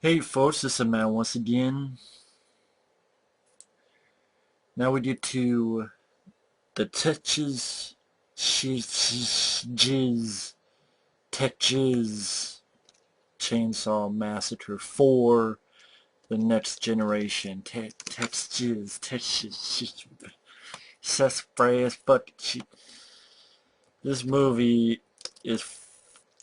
Hey folks, this is Matt once again. Now we get to the Tetches Chainsaw Massacre 4, the next generation. Tetches, Sassafras, fucking shit. This movie is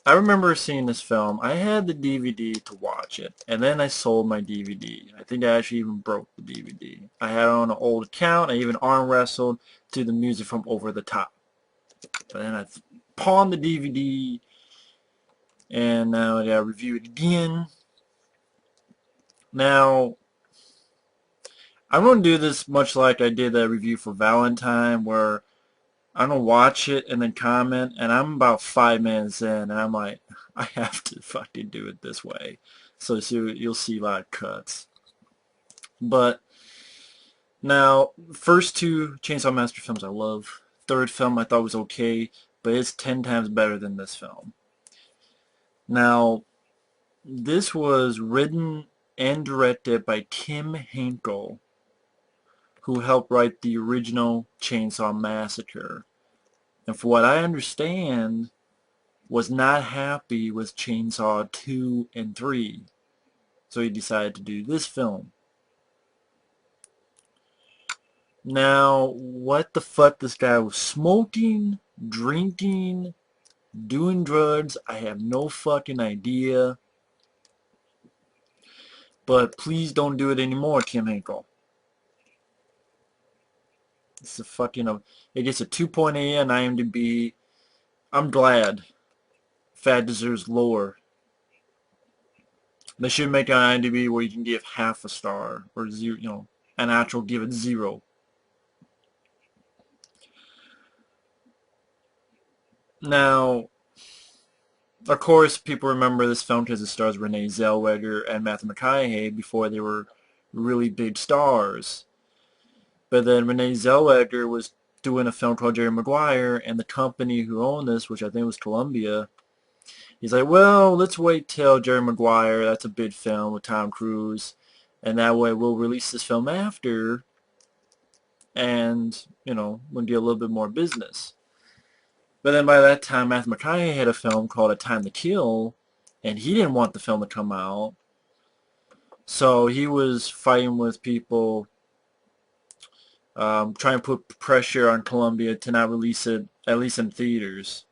I remember seeing this film. I had the DVD to watch it, and then I sold my DVD. I think I actually even broke the DVD. I had it on an old account. I even arm wrestled to the music from Over the Top. But then I pawned the DVD, and now I gotta review it again. Now, I'm gonna do this much like I did that review for Valentine, where I'm gonna watch it and then comment, and I'm about 5 minutes in, and I'm like, I have to fucking do it this way. So you'll see a lot of cuts. But now, first two Chainsaw Massacre films I love. Third film I thought was okay, but it's 10 times better than this film. Now, this was written and directed by Tim Hinkle, who helped write the original Chainsaw Massacre. And for what I understand, was not happy with Chainsaw 2 and 3. So he decided to do this film. Now, what the fuck this guy was smoking, drinking, doing drugs, I have no fucking idea. But please don't do it anymore, Tim Hinkle. It's a fucking, it gets a 2.8 on IMDb. I'm glad. Fat deserves lower. They should make an IMDb where you can give half a star or zero, an actual give it 0. Now, of course, people remember this film because it stars Renee Zellweger and Matthew McConaughey before they were really big stars. But then Renee Zellweger was doing a film called Jerry Maguire, and the company who owned this, which I think was Columbia, he's like, well, let's wait till Jerry Maguire, that's a big film with Tom Cruise, and that way we'll release this film after, and, we'll get a little bit more business. But then by that time, Matthew McConaughey had a film called A Time to Kill, and he didn't want the film to come out. So he was fighting with people, trying to put pressure on Columbia to not release it, at least in theaters.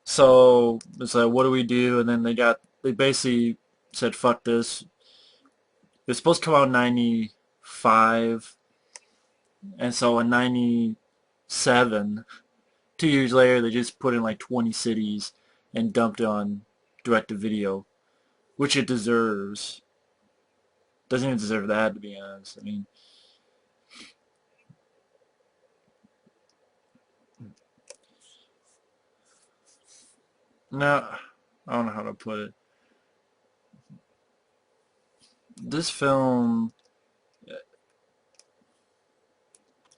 So it's like, what do we do? And then they basically said, fuck this. It was supposed to come out in 95, and so in 97, 2 years later, they just put in like 20 cities and dumped it on direct-to-video, which it deserves. Doesn't even deserve that, to be honest. I mean, no, I don't know how to put it. This film,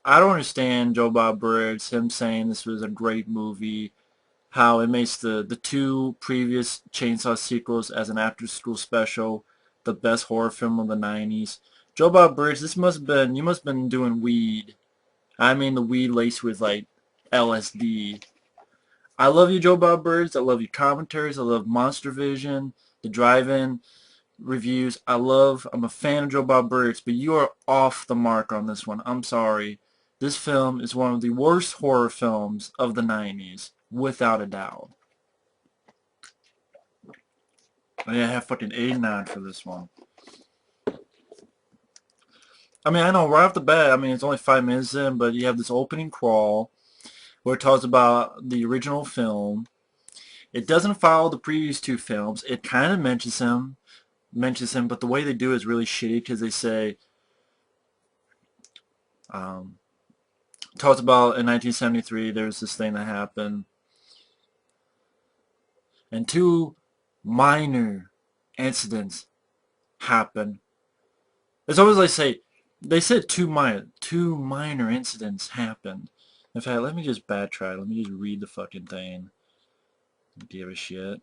I don't understand Joe Bob Briggs, him saying this was a great movie, how it makes the two previous Chainsaw sequels as an after-school special the best horror film of the 90s. Joe Bob Briggs, you must have been doing weed. I mean the weed laced with like LSD. I love you, Joe Bob Briggs. I love your commentaries. I love Monster Vision, the drive-in reviews. I'm a fan of Joe Bob Briggs, but you are off the mark on this one. I'm sorry. This film is one of the worst horror films of the 90s, without a doubt. I have fucking 89 for this one. I mean, I know right off the bat, I mean, it's only 5 minutes in, but you have this opening crawl where it talks about the original film. It doesn't follow the previous two films. It kind of mentions him, but the way they do it is really shitty because they say, um, talks about in 1973 there's this thing that happened, and two minor incidents happened. It's always like they said two minor incidents happened. In fact, let me just backtrack. Let me just read the fucking thing. Give a shit.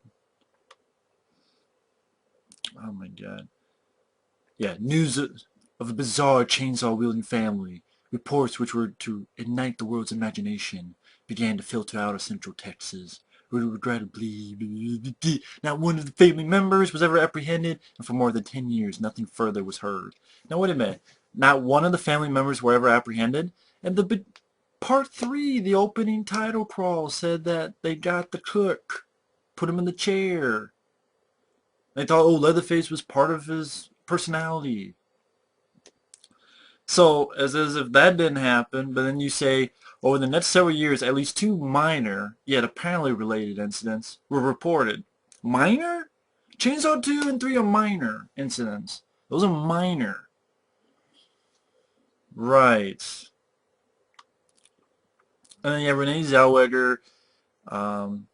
Oh my god. Yeah, news of a bizarre chainsaw-wielding family. Reports which were to ignite the world's imagination began to filter out of Central Texas. Regrettably, not one of the family members was ever apprehended, and for more than 10 years, nothing further was heard. Now, wait a minute. Not one of the family members were ever apprehended? And part 3, the opening title crawl, said that they got the cook, put him in the chair. They thought, oh, Leatherface was part of his personality. So, as if that didn't happen, but then you say, over the next several years, at least 2 minor, yet apparently related incidents were reported. Minor? Chainsaw 2 and 3 are minor incidents. Those are minor. Right. And then, yeah, Renee Zellweger, um,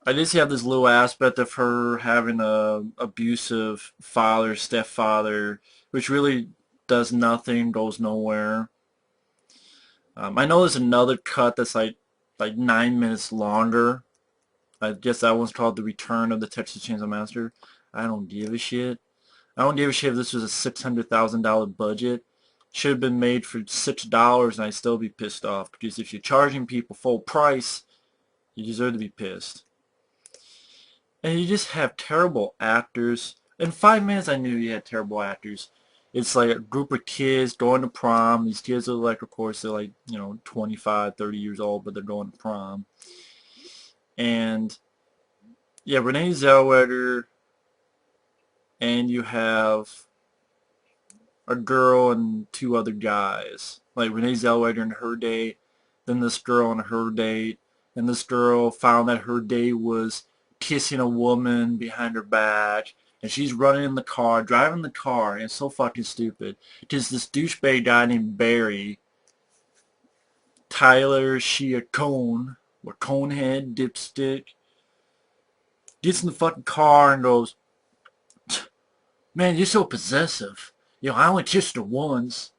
I did see have this little aspect of her having a abusive father, stepfather, which really does nothing, goes nowhere. I know there's another cut that's like 9 minutes longer. I guess that one's called The Return of the Texas Chainsaw Massacre. I don't give a shit. I don't give a shit if this was a $600,000 budget. Should have been made for $6 and I'd still be pissed off. Because if you're charging people full price, you deserve to be pissed. And you just have terrible actors. In 5 minutes I knew you had terrible actors. It's like a group of kids going to prom. These kids are like, of course, they're like, 25, 30 years old, but they're going to prom. And, yeah, Renee Zellweger, and you have a girl and 2 other guys. Like Renee Zellweger and her date, then this girl and her date, and this girl found that her date was kissing a woman behind her back, and she's running in the car, driving the car, and it's so fucking stupid. Because this douchebag guy named Barry, Tyler Shea Cone, or Conehead, dipstick, gets in the fucking car and goes, man, you're so possessive. I only kissed her once.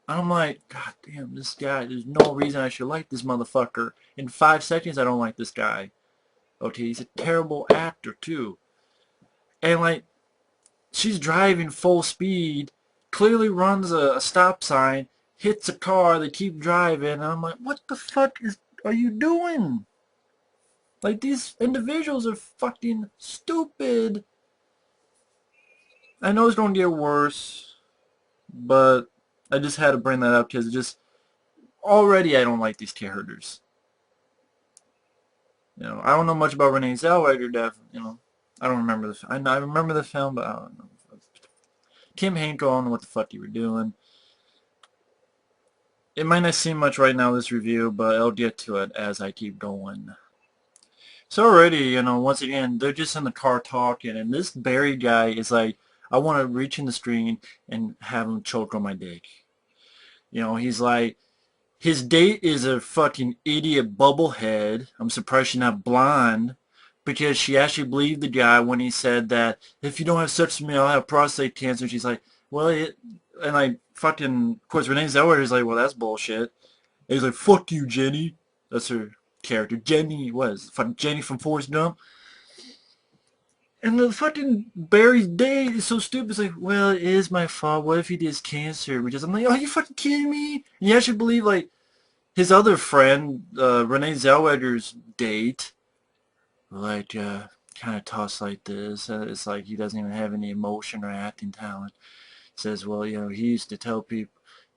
I'm like, God damn, this guy, there's no reason I should like this motherfucker. In 5 seconds, I don't like this guy. Okay, he's a terrible actor, too. And, like, she's driving full speed, clearly runs a stop sign, hits a car, they keep driving, and I'm like, what the fuck are you doing? Like, these individuals are fucking stupid. I know it's going to get worse, but I just had to bring that up because it just, already I don't like these characters. I don't know much about Renee Zellweger. I don't remember the. I remember the film, but I don't know. Kim Hanko, I don't know what the fuck you were doing. It might not seem much right now, this review, but I'll get to it as I keep going. So already, once again, they're just in the car talking, and this Barry guy is like, I want to reach in the screen and have him choke on my dick. He's like, his date is a fucking idiot bubblehead. I'm surprised she's not blonde. Because she actually believed the guy when he said that, if you don't have sex with me, I'll have prostate cancer. She's like, well, and like, fucking, of course, Renee Zellweger is like, well, that's bullshit. And he's like, fuck you, Jenny. That's her character. Jenny, what is it? Fucking Jenny from Forrest Gump. And the fucking Barry's date is so stupid. It's like, well, it is my fault. What if he has cancer? Because I'm like, are you fucking kidding me? And you actually believe, like, his other friend, Renee Zellweger's date, like, kind of tossed like this. It's like he doesn't even have any emotion or acting talent. Says, well, he used to tell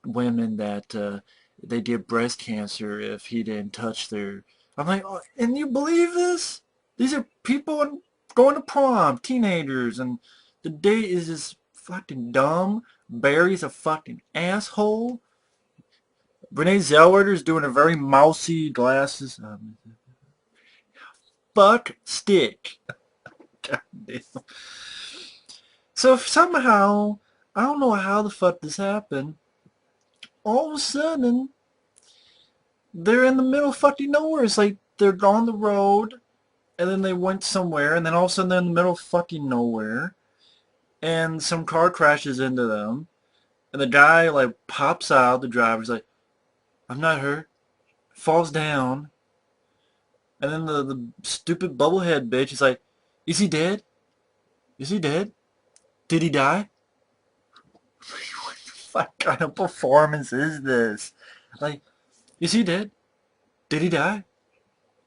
women that they get breast cancer if he didn't touch their. I'm like, oh, and you believe this? These are people going to prom, teenagers, and the date is just fucking dumb. Barry's a fucking asshole. Renee Zellweger's doing a very mousy glasses. Fuck stick. God damn. So somehow, I don't know how the fuck this happened. All of a sudden, they're in the middle of fucking nowhere. It's like they're on the road, and then they went somewhere, and then all of a sudden they're in the middle of fucking nowhere, and some car crashes into them, and the guy like pops out, the driver's like, I'm not hurt, falls down, and then the stupid bubblehead bitch is like, is he dead? Is he dead? Did he die? What the fuck kind of performance is this? Like, is he dead? Did he die?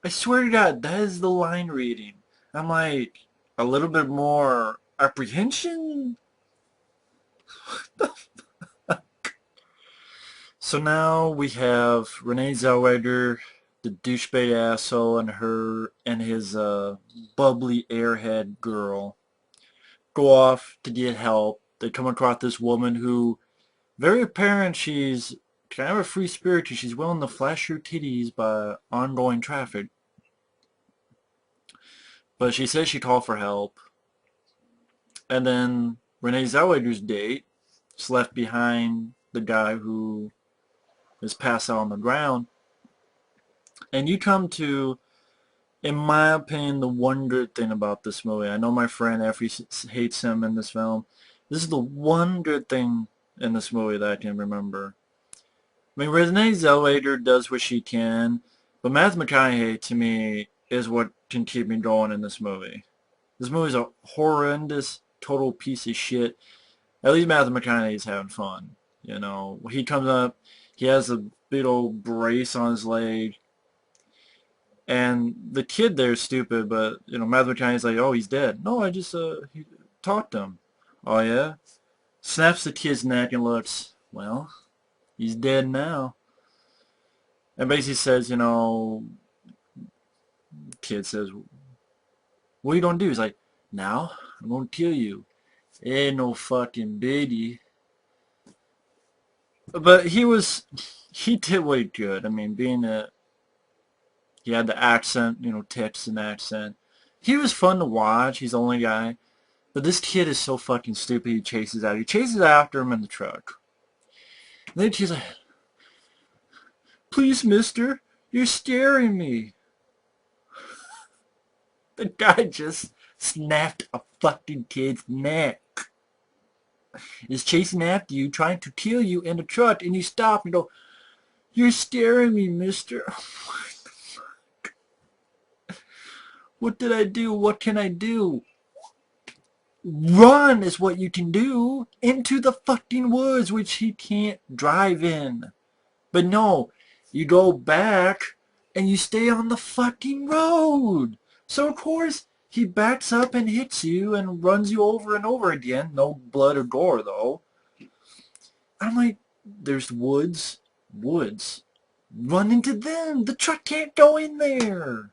I swear to God, that is the line reading. I'm like, a little bit more apprehension? So now we have Renee Zellweger, the douchebag asshole, and her and his bubbly airhead girl go off to get help. They come across this woman who, very apparent, she's kind of a free spirit. She's willing to flash her titties by ongoing traffic. But she says she called for help. And then Renee Zellweger's date is left behind the guy who is passed out on the ground. And you come to, in my opinion, the one good thing about this movie. I know my friend Effie hates him in this film. This is the one good thing in this movie that I can remember. I mean, Renee Zellweger does what she can, but Matthew McConaughey, to me, is what can keep me going in this movie. This movie's a horrendous, total piece of shit. At least Matthew McConaughey's having fun. You know, he comes up, he has a big old brace on his leg, and the kid there's stupid, but, you know, Matthew McConaughey's like, oh, he's dead. No, I just, he talked to him. Oh, yeah? Snaps the kid's neck and looks, well, he's dead now. And basically says, you know, kid says, what are you gonna do? He's like, now, I'm gonna kill you. Ain't no fucking baby. But he did what he could. I mean, he had the accent, you know, Texan accent. He was fun to watch. He's the only guy. But this kid is so fucking stupid. He chases after him in the truck. And then she's like, please, mister, you're scaring me. The guy just snapped a fucking kid's neck. Is chasing after you, trying to kill you in the truck, and you stop and go, you're scaring me, mister. What did I do? What can I do? Run is what you can do into the fucking woods, which he can't drive in. But no, you go back and you stay on the fucking road. So of course he backs up and hits you and runs you over and over again. No blood or gore though. I'm like, there's woods. Woods. Run into them. The truck can't go in there.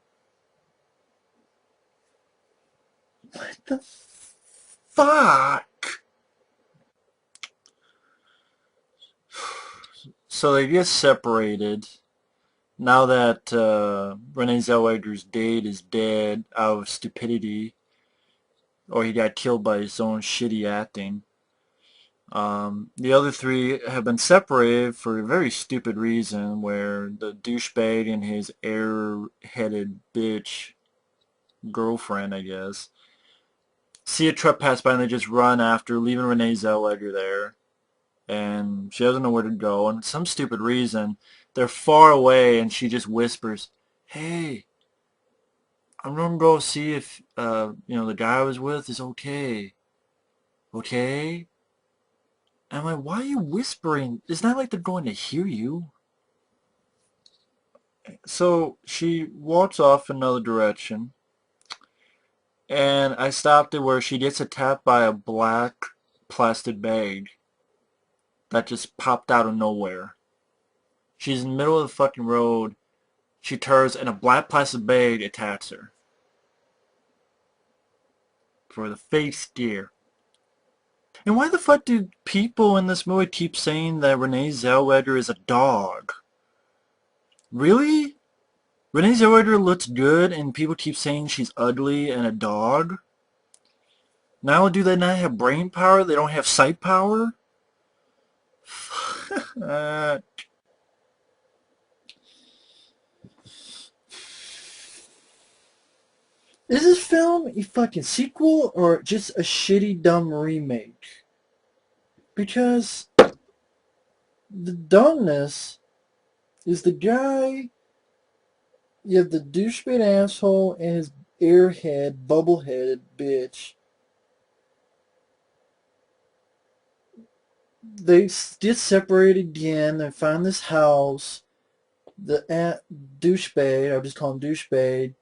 What the fuck? So they get separated. Now that Renee Zellweger's date is dead out of stupidity, or he got killed by his own shitty acting, the other three have been separated for a very stupid reason, where the douchebag and his air-headed bitch girlfriend, I guess, see a truck pass by and they just run after, leaving Renee Zellweger there. And she doesn't know where to go. And for some stupid reason, they're far away, and she just whispers, "Hey, I'm gonna go see if you know, the guy I was with is okay. Okay?" And I'm like, "Why are you whispering? It's not like they're going to hear you." So she walks off another direction, and I stopped it where she gets attacked by a black plastic bag that just popped out of nowhere. She's in the middle of the fucking road. She turns, and a black plastic bag attacks her for the face scare. And why the fuck do people in this movie keep saying that Renee Zellweger is a dog? Really? Renee Zellweger looks good and people keep saying she's ugly and a dog? Not only do they not have brain power, they don't have sight power? uh, is this film a fucking sequel or just a shitty dumb remake? Because the dumbness is the guy, you have the douchebag asshole and his airhead, bubble-headed bitch They get separated again. They find this house. The douchebag, I'll just call him douchebag.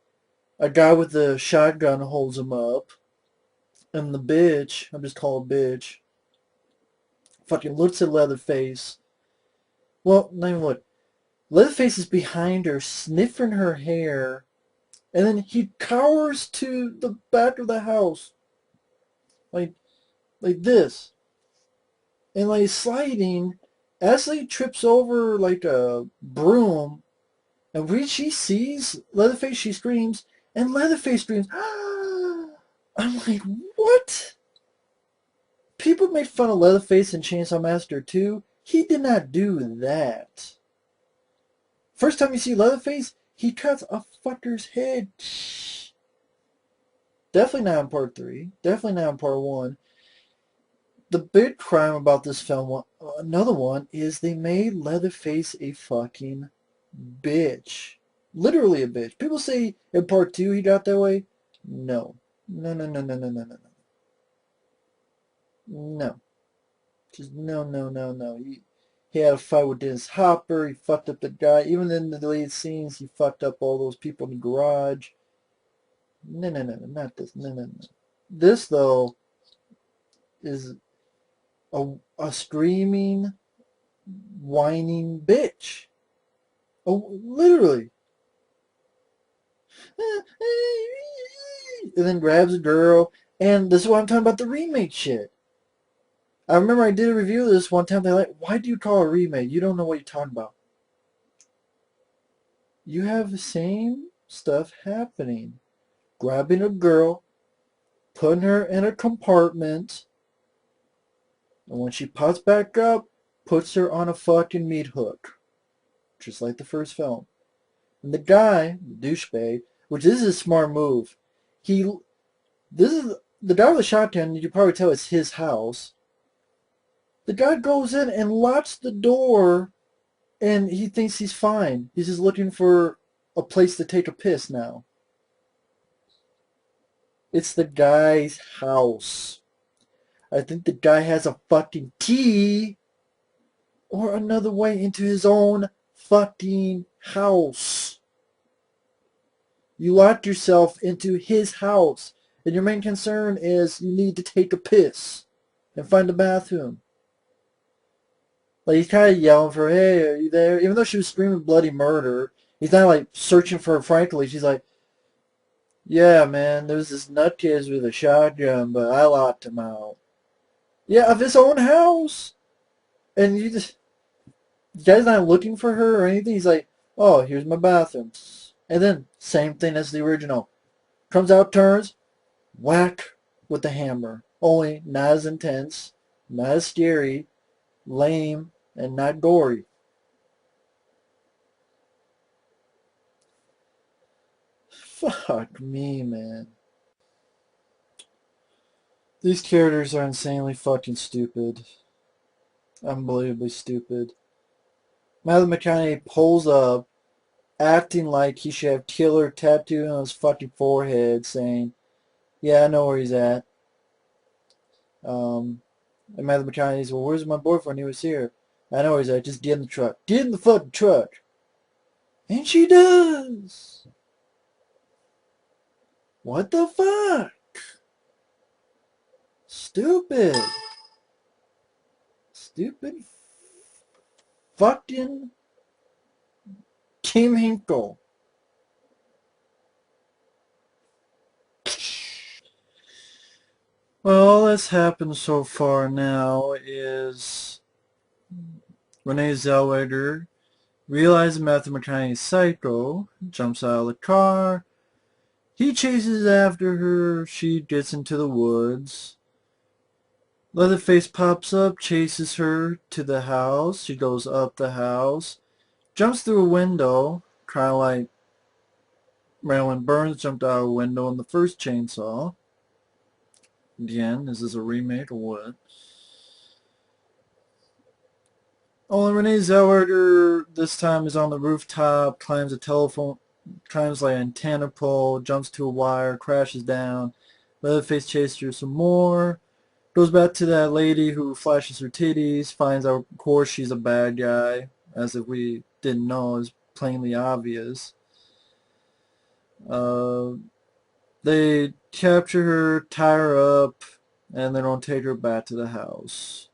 A guy with a shotgun holds him up. And the bitch, I'll just call her bitch, fucking looks at Leatherface. Well, not even look. Leatherface is behind her, sniffing her hair. And then he cowers to the back of the house. Like, like this. And like sliding. As he trips over like a broom, and when she sees Leatherface, she screams, and Leatherface screams. I'm like, what? People make fun of Leatherface in Chainsaw Massacre 2. He did not do that. First time you see Leatherface, he cuts a fucker's head. Definitely not in part 3. Definitely not in part 1. The big crime about this film, another one, is they made Leatherface a fucking bitch. Literally a bitch. People say in part 2 he got that way. No. No, no, no, no, no, no, no, no. No. Just no, no, no, no. He had a fight with Dennis Hopper. He fucked up the guy. Even in the deleted scenes, he fucked up all those people in the garage. No, no, no, no, not this. No, no, no. This, though, is a screaming, whining bitch. Oh, literally. And then grabs a girl. And this is what I'm talking about, the remake shit. I remember I did a review of this one time. They're like, why do you call it a remake? You don't know what you're talking about. You have the same stuff happening. Grabbing a girl, putting her in a compartment, and when she pops back up, puts her on a fucking meat hook. Just like the first film. And the guy, the douchebag, which this is a smart move. This is the guy with the shotgun. You can probably tell it's his house. The guy goes in and locks the door, and he thinks he's fine. He's just looking for a place to take a piss now. It's the guy's house. I think the guy has a fucking key or another way into his own fucking house. You locked yourself into his house, and your main concern is you need to take a piss and find a bathroom. Like, he's kind of yelling for her, hey, are you there? Even though she was screaming bloody murder, he's not, like, searching for her frankly. She's like, yeah, man, there's this nutcase with a shotgun, but I locked him out. Yeah, of his own house. And the guy's not looking for her or anything. He's like, oh, here's my bathroom. And then, same thing as the original. Comes out, turns, whack with the hammer. Only not as intense, not as scary, lame, and not gory. Fuck me, man. These characters are insanely fucking stupid. Unbelievably stupid. Matthew McConaughey pulls up, acting like he should have killer tattooed on his fucking forehead, saying, yeah, I know where he's at. And Matthew McConaughey's, well, where's my boyfriend? He was here. I know where he's at. Just get in the truck. Get in the fucking truck. And she does. What the fuck? Stupid. Stupid fucking Kim Hinkle. Well, all that's happened so far now is Renee Zellweger realizes Matthew McConaughey's psycho, jumps out of the car. He chases after her. She gets into the woods. Leatherface pops up, chases her to the house. She goes up the house, jumps through a window, kind of like Marilyn Burns jumped out of a window in the first Chainsaw. Again, is this a remake or what? Only Renee Zellweger this time is on the rooftop, climbs a telephone, climbs like an antenna pole, jumps to a wire, crashes down. Leatherface chases her some more. Goes back to that lady who flashes her titties, finds out, of course, she's a bad guy, as if we didn't know, is plainly obvious. Uh, they capture her, tie her up, and they don't take her back to the house.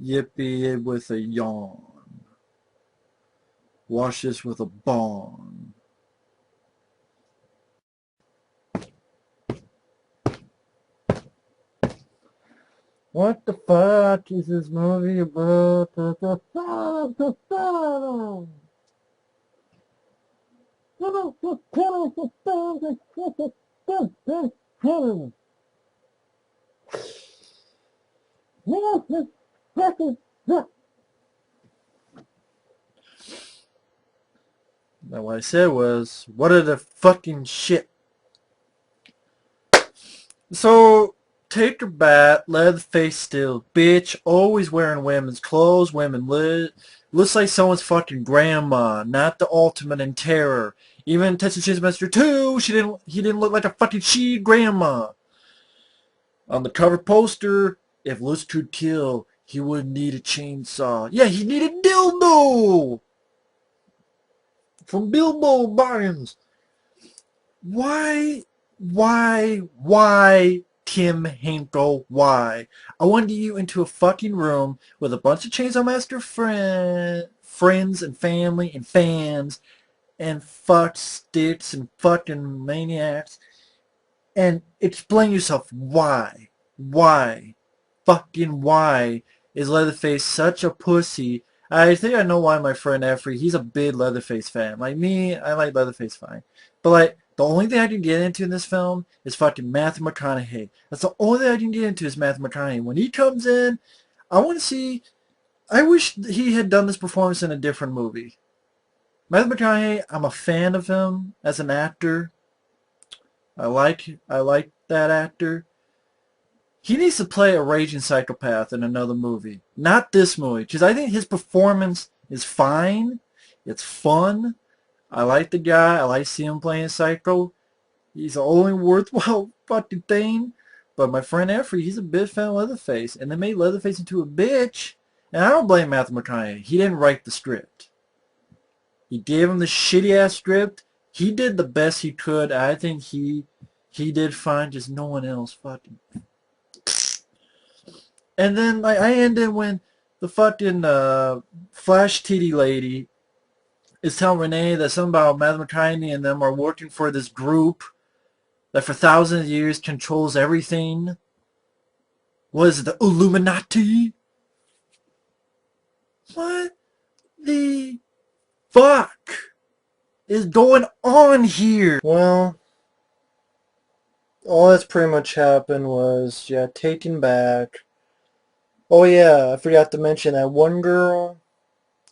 Yippee with a yawn. Watch this with a bong. What the fuck is this movie about? Now what I said was, what are the fucking shit? So, take your bat, Leatherface still, bitch, always wearing women's clothes, looks like someone's fucking grandma, not the ultimate in terror. Even in Texas Chainsaw Massacre 2, he didn't look like a fucking she grandma. On the cover poster, if Lutz could kill, he wouldn't need a chainsaw. Yeah, he needed dildo! From Bilbo Baggins. Why, Tim Hinkle, why? I wanted you into a fucking room with a bunch of Chainsaw Master friends and family and fans and fuck sticks and fucking maniacs and explain yourself why. Why? Fucking why is Leatherface such a pussy? I think I know why my friend Effrey, he's a big Leatherface fan. Like me, I like Leatherface fine. But like, the only thing I can get into in this film is fucking Matthew McConaughey. That's the only thing I can get into is Matthew McConaughey. When he comes in, I want to see, I wish he had done this performance in a different movie. Matthew McConaughey, I'm a fan of him as an actor. I like that actor. He needs to play a raging psychopath in another movie. Not this movie. Because I think his performance is fine. It's fun. I like the guy. I like seeing him playing Psycho. He's the only worthwhile fucking thing. But my friend Effrey, he's a big fan of Leatherface. And they made Leatherface into a bitch. And I don't blame Matthew McConaughey. He didn't write the script. He gave him the shitty-ass script. He did the best he could. I think he did fine. Just no one else fucking. And then like I ended when the fucking Flash TD lady is telling Renee that something about Matthew McConaughey and them are working for this group that for thousands of years controls everything. What is it, the Illuminati? What the fuck is going on here? Well, all that's pretty much happened was, yeah, taken back. Oh yeah, I forgot to mention that one girl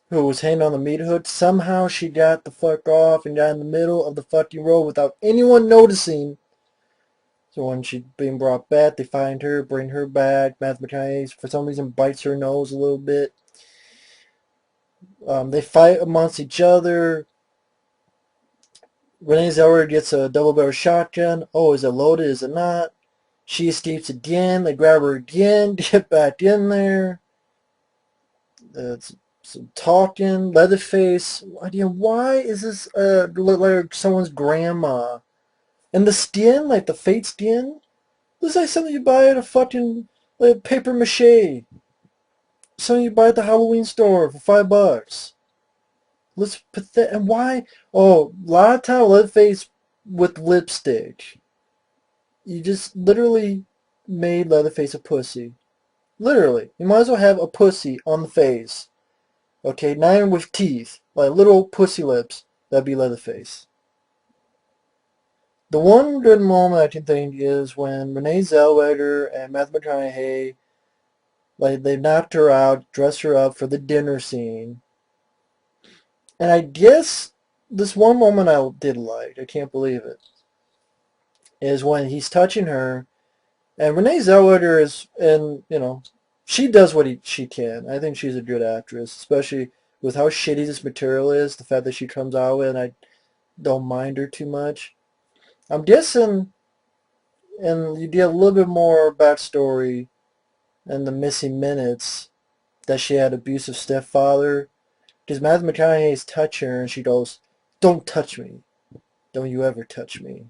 who was hanging on the meat hook. Somehow she got the fuck off and got in the middle of the fucking road without anyone noticing. So when she's being brought back, they find her, bring her back. Matthew McConaughey, for some reason, bites her nose a little bit. They fight amongst each other. Renee Zellweger gets a double-barrel shotgun. Oh, is it loaded? Is it not? She escapes again. They grab her again, get back in there. Some talking. Leatherface. Why is this look like someone's grandma? And the skin, like the fake skin, looks like something you buy at a fucking like paper mache. Something you buy at the Halloween store for $5. Looks pathetic. And why? Oh, a lot of time Leatherface with lipstick. You just literally made Leatherface a pussy. Literally. You might as well have a pussy on the face. Okay, not even with teeth. Like little pussy lips. That'd be Leatherface. The one good moment I can think is when Renee Zellweger and Matthew McConaughey, like they knocked her out, dressed her up for the dinner scene. And I guess this one moment I did like, I can't believe it, is when he's touching her, and Renee Zellweger is, and she does what she can. I think she's a good actress, especially with how shitty this material is. The fact that she comes out with, and I don't mind her too much. I'm guessing and you get a little bit more backstory and the missing minutes that she had abusive stepfather. Because Matthew McConaughey's touching her and she goes, "Don't touch me. Don't you ever touch me."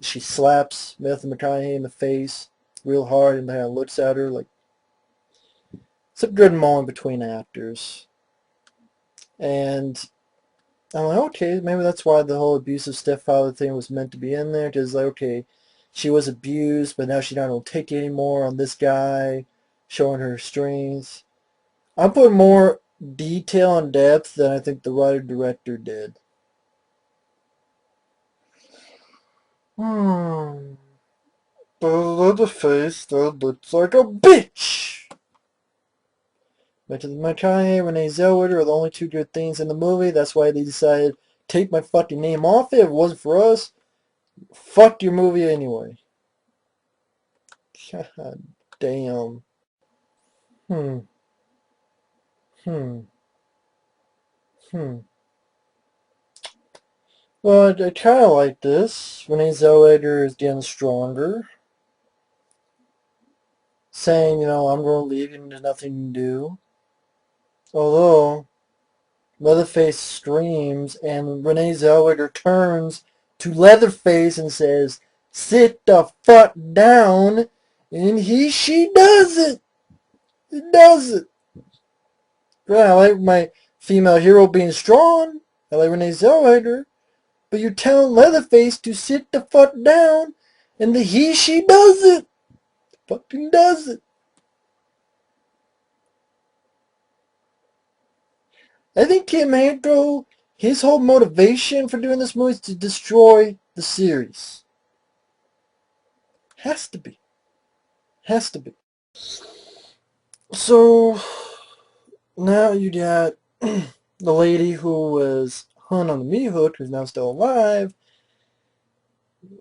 She slaps Matthew McConaughey in the face real hard and kind of looks at her like, it's a good moment between actors. And I'm like, okay, maybe that's why the whole abusive stepfather thing was meant to be in there. Because, like, okay, she was abused, but now she's not going to take it anymore on this guy, showing her strength. I'm putting more detail and depth than I think the writer-director did. Hmm. But the face that looks like a bitch. But my Kanye, Renee Zellweger are the only two good things in the movie. That's why they decided take my fucking name off it. If it wasn't for us, fuck your movie anyway. God damn. Hmm. Hmm. Hmm. Well, I kind of like this. Renee Zellweger is getting stronger. Saying, I'm going to leave and there's nothing to do. Although, Leatherface screams and Renee Zellweger turns to Leatherface and says, "Sit the fuck down." And she does it. It does it. Right, I like my female hero being strong. I like Renee Zellweger. But you're telling Leatherface to sit the fuck down, and she does it. Fucking does it. I think Kim Hanko, his whole motivation for doing this movie is to destroy the series. Has to be. Has to be. So, now you got the lady who was hung on the meat hook, who's now still alive.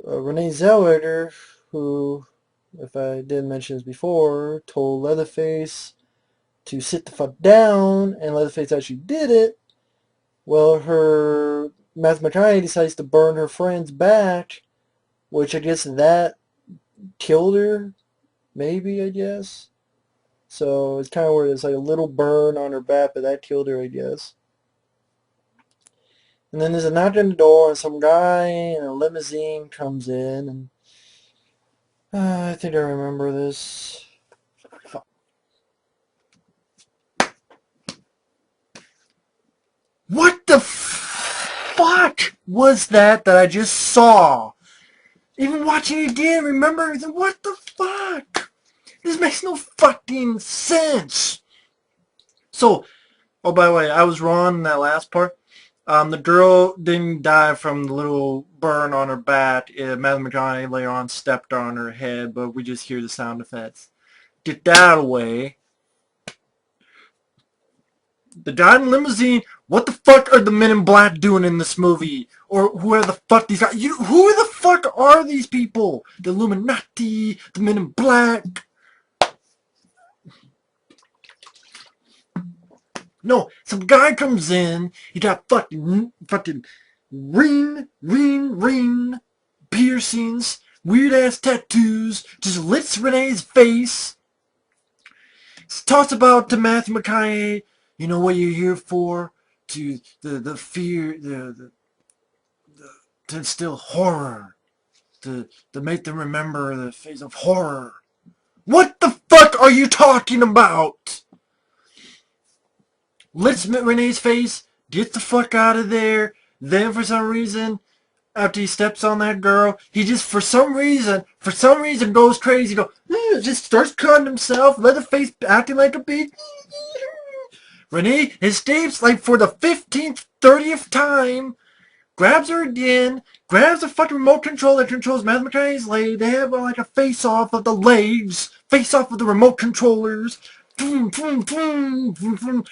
Renee Zellweger, who, if I didn't mention this before, told Leatherface to sit the fuck down, and Leatherface actually did it. Well, her Matthew McConaughey decides to burn her friend's back, which I guess that killed her, maybe, I guess. So it's kind of weird. It's like a little burn on her back, but that killed her, I guess. And then there's a knock on the door, and some guy in a limousine comes in, and I think I remember this. What the fuck was that I just saw? Even watching it again, remember? What the fuck? This makes no fucking sense. So, oh, by the way, I was wrong in that last part. The girl didn't die from the little burn on her back. Matthew McConaughey later on stepped on her head, but we just hear the sound effects. Get that away. The guy in the limousine. What the fuck are the men in black doing in this movie? Or who are the fuck these guys? Who the fuck are these people? The Illuminati, the men in black. No, some guy comes in. He got fucking ring piercings, weird ass tattoos. Just licks Renee's face. Talks about to Matthew McConaughey. You know what you're here for? To the fear, to instill horror, to make them remember the face of horror. What the fuck are you talking about? Let's Renee's face, get the fuck out of there. Then for some reason, after he steps on that girl, he just for some reason goes crazy. Just starts cutting himself. Leatherface acting like a bitch. Renee escapes like for the 15th, 30th time. Grabs her again, grabs the fucking remote control that controls Matthew McConaughey's leg. They have like a face-off of the legs, face-off of the remote controllers. Boom, boom, boom, boom, boom.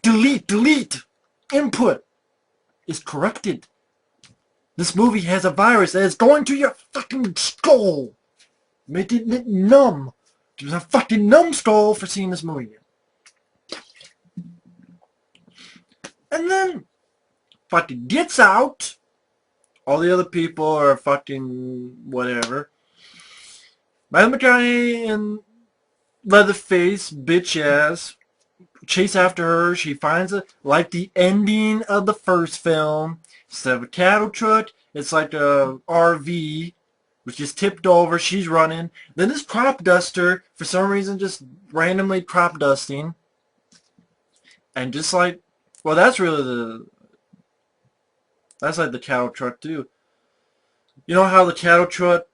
Delete. Input is corrupted. This movie has a virus that is going to your fucking skull, making it numb. There's a fucking numbskull for seeing this movie. And then fucking gets out All the other people are fucking whatever. Matthew McConaughey and Leatherface, bitch ass, chase after her. She finds it like the ending of the first film. Instead of a cattle truck, it's like a RV, which is tipped over. She's running. Then this crop duster, for some reason, just randomly crop dusting. And just like, well, that's like the cattle truck too. You know how the cattle truck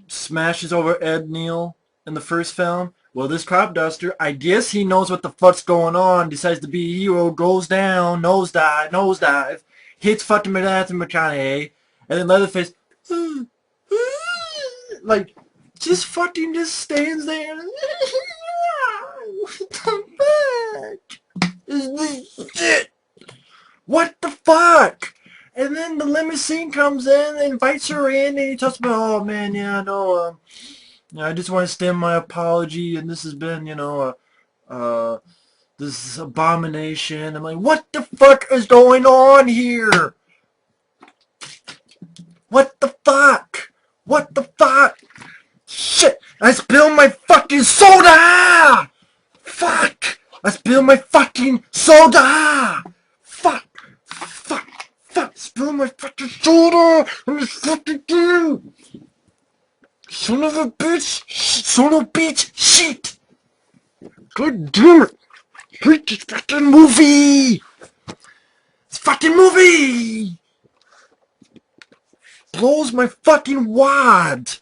smashes over Ed Neal in the first film? Well, this crop duster, I guess he knows what the fuck's going on, decides to be a hero, goes down, nosedive, hits fucking Matthew McConaughey, and then Leatherface, like, just stands there. What the fuck is this shit? What the fuck? And then the limousine comes in and invites her in, and he talks about, oh man, yeah, no, I just want to extend my apology, and this has been, this abomination. I'm like, what the fuck is going on here? What the fuck? What the fuck? Shit! I spilled my fucking soda! Fuck! I spilled my fucking soda! Fuck! Fuck! Fuck! Spilled my fucking soda! On this fucking thing! Son of a bitch! Son of a bitch! Shit! God damn it! I hate this fucking movie! This fucking movie! Blows my fucking wad!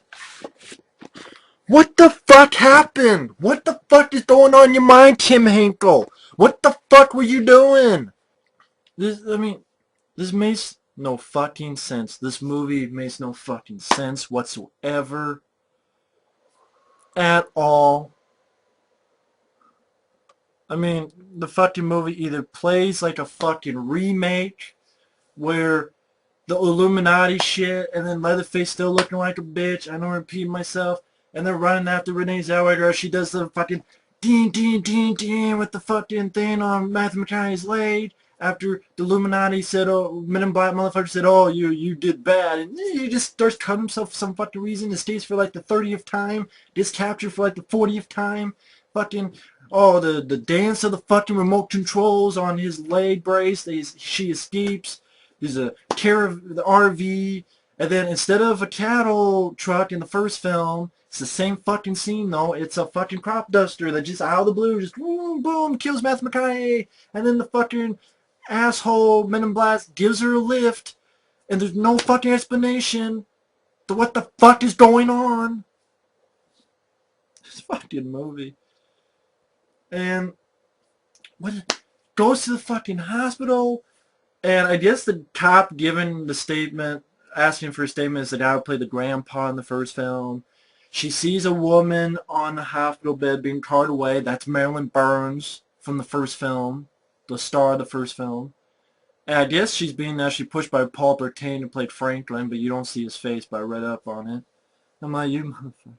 What the fuck happened? What the fuck is going on in your mind, Tim Hinkle? What the fuck were you doing? This makes no fucking sense. This movie makes no fucking sense whatsoever. At all. The fucking movie either plays like a fucking remake where the Illuminati shit, and then Leatherface still looking like a bitch. I don't repeat myself. And they're running after Renee Zellweger. She does the fucking ding with the fucking thing on Matthew McConaughey's leg. After the Illuminati said, oh, Men in Black motherfucker said, oh, you did bad. And he just starts cutting himself for some fucking reason. Escapes for like the 30th time. Gets captured for like the 40th time. Fucking, oh, the dance of the fucking remote controls on his leg brace. She escapes. There's a the RV, and then instead of a cattle truck in the first film, it's the same fucking scene though. It's a fucking crop duster that just out of the blue just boom, boom, kills Matthew McConaughey, and then the fucking asshole Men in Black gives her a lift, and there's no fucking explanation to what the fuck is going on. This fucking movie. And what goes to the fucking hospital. And I guess the cop giving the statement, asking for a statement, is the guy who played the grandpa in the first film. She sees a woman on the hospital bed being carted away. That's Marilyn Burns from the first film, the star of the first film. And I guess she's being actually pushed by Paul Bertain, who played Franklin, but you don't see his face, but I read up on it. I'm like, you motherfucker.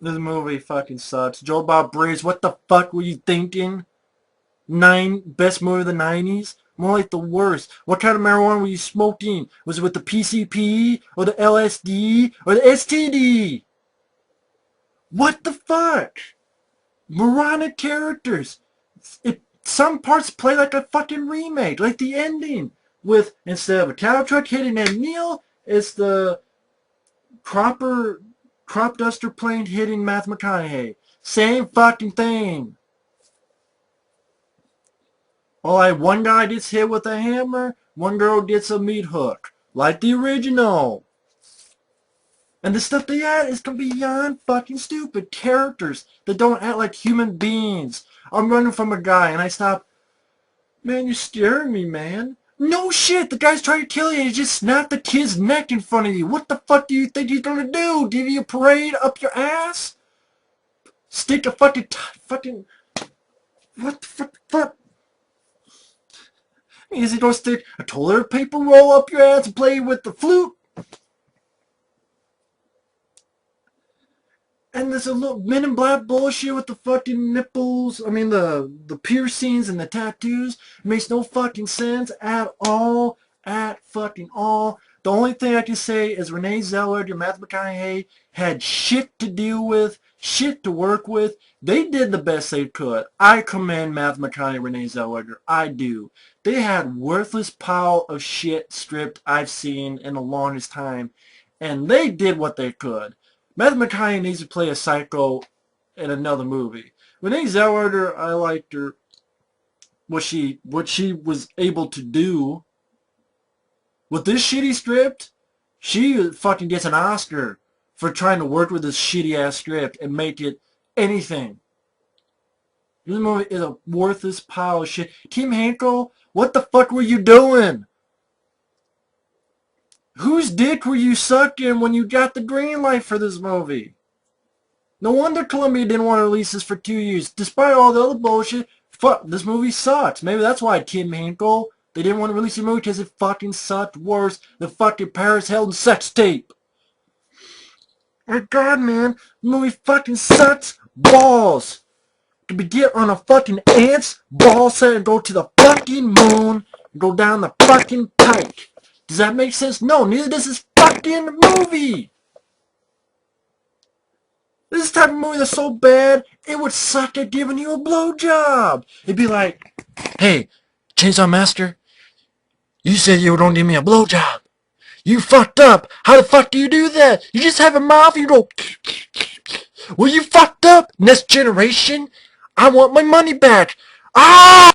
This movie fucking sucks. Joe Bob Briggs, what the fuck were you thinking? Best movie of the 90s? More like the worst. What kind of marijuana were you smoking? Was it with the PCP or the LSD or the STD? What the fuck? Moronic characters. Some parts play like a fucking remake, like the ending. With, instead of a cow truck hitting Ed Neal, it's the crop duster plane hitting Matthew McConaughey. Same fucking thing. One guy gets hit with a hammer, one girl gets a meat hook. Like the original. And the stuff they add is beyond fucking stupid. Characters that don't act like human beings. I'm running from a guy and I stop. Man, you're scaring me, man. No shit, the guy's trying to kill you and he just snapped the kid's neck in front of you. What the fuck do you think he's gonna do? Give you a parade up your ass? Stick a fucking... What the fuck? Is he gonna stick a toilet paper roll up your ass and play with the flute? And there's a little Men in Black bullshit with the fucking nipples. The piercings and the tattoos. It makes no fucking sense at all. at fucking all. The only thing I can say is Renee Zellweger and Matthew McConaughey had shit to deal with, shit to work with. They did the best they could. I commend Matthew McConaughey and Renee Zellweger. I do. They had worthless pile of shit stripped I've seen in the longest time, and they did what they could. Matthew McConaughey needs to play a psycho in another movie. Renee Zellweger, I liked her, what she was able to do with this shitty script. She fucking gets an Oscar for trying to work with this shitty ass script and make it anything. This movie is a worthless pile of shit. Kim Hankel, what the fuck were you doing? Whose dick were you sucking when you got the green light for this movie? No wonder Columbia didn't want to release this for 2 years. Despite all the other bullshit, fuck, this movie sucks. Maybe that's why Kim Hinkle, they didn't want to release the movie because it fucking sucked worse than fucking Paris Hilton sex tape. My god, man, the movie fucking sucks balls. To be get on a fucking ant's ball set and go to the fucking moon and go down the fucking pike. Does that make sense? No, neither does this fucking movie. This type of movie that's so bad, it would suck at giving you a blowjob. It'd be like, hey, Chainsaw Master, you said you were gonna give me a blowjob. You fucked up. How the fuck do you do that? You just have a mouth, you go, well, you fucked up. Next generation, I want my money back. Ah!